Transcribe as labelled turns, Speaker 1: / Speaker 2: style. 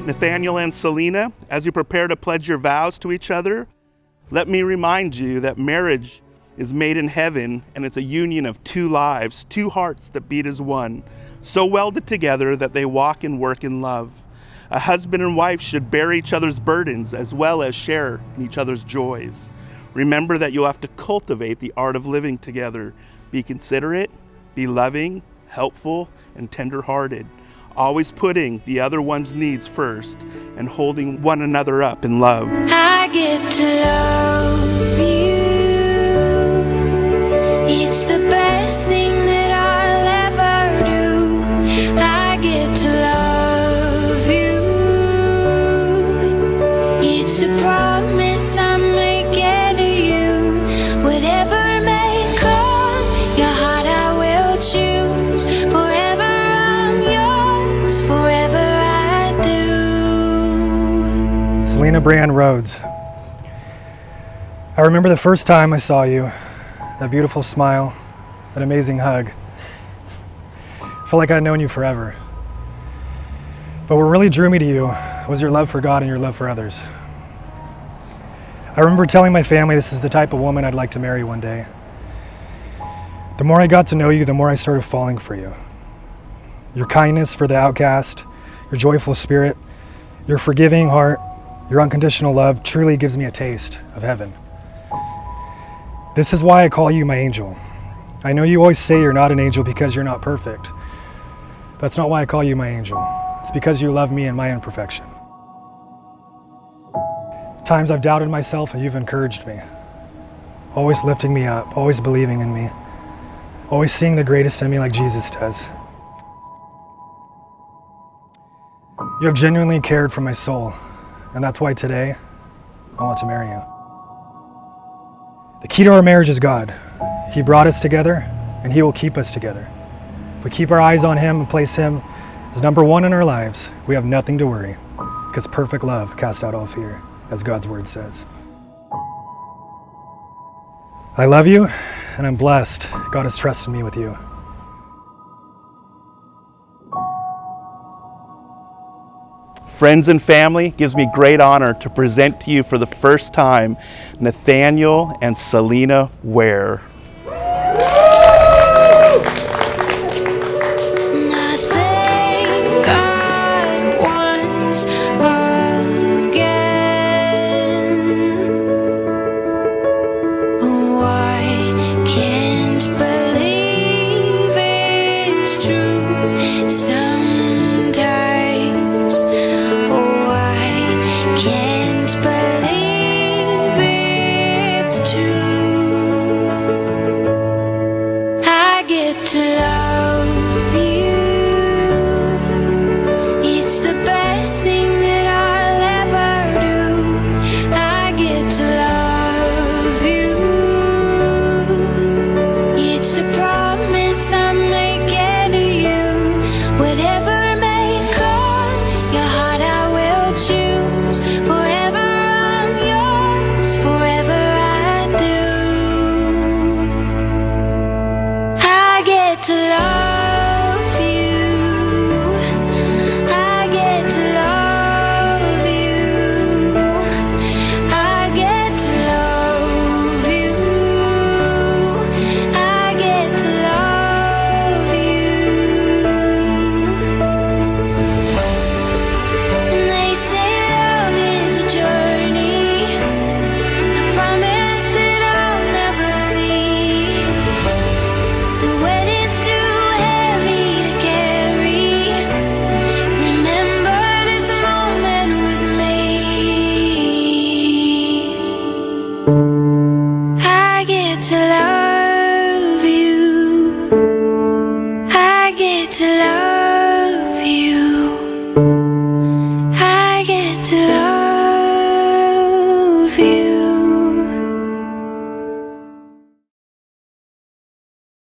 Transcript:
Speaker 1: Nathaniel and Selena, as you prepare to pledge your vows to each other, let me remind you that marriage is made in heaven, and it's a union of two lives, two hearts that beat as one, so welded together that they walk and work in love. A husband and wife should bear each other's burdens as well as share in each other's joys. Remember that you'll have to cultivate the art of living together. Be considerate, be loving, helpful, and tender-hearted, always putting the other one's needs first and holding one another up in love.
Speaker 2: I get to love you. It's the best thing that I'll ever do. I get to love you. It's a promise I'm making to you. Whatever may come, your heart I will choose. Forever I'm yours, forever I do.
Speaker 3: Selena Brand Rhodes. I remember the first time I saw you, that beautiful smile, that amazing hug. I felt like I'd known you forever. But what really drew me to you was your love for God and your love for others. I remember telling my family this is the type of woman I'd like to marry one day. The more I got to know you, the more I started falling for you. Your kindness for the outcast, your joyful spirit, your forgiving heart, your unconditional love truly gives me a taste of heaven. This is why I call you my angel. I know you always say you're not an angel because you're not perfect. That's not why I call you my angel. It's because you love me and my imperfection. Times I've doubted myself and you've encouraged me. Always lifting me up, always believing in me. Always seeing the greatest in me like Jesus does. You have genuinely cared for my soul, and that's why today I want to marry you. The key to our marriage is God. He brought us together, and He will keep us together. If we keep our eyes on Him and place Him as number one in our lives, we have nothing to worry, because perfect love casts out all fear, as God's word says. I love you, and I'm blessed God has trusted me with you.
Speaker 1: Friends and family, it gives me great honor to present to you for the first time Nathaniel and Selena Ware.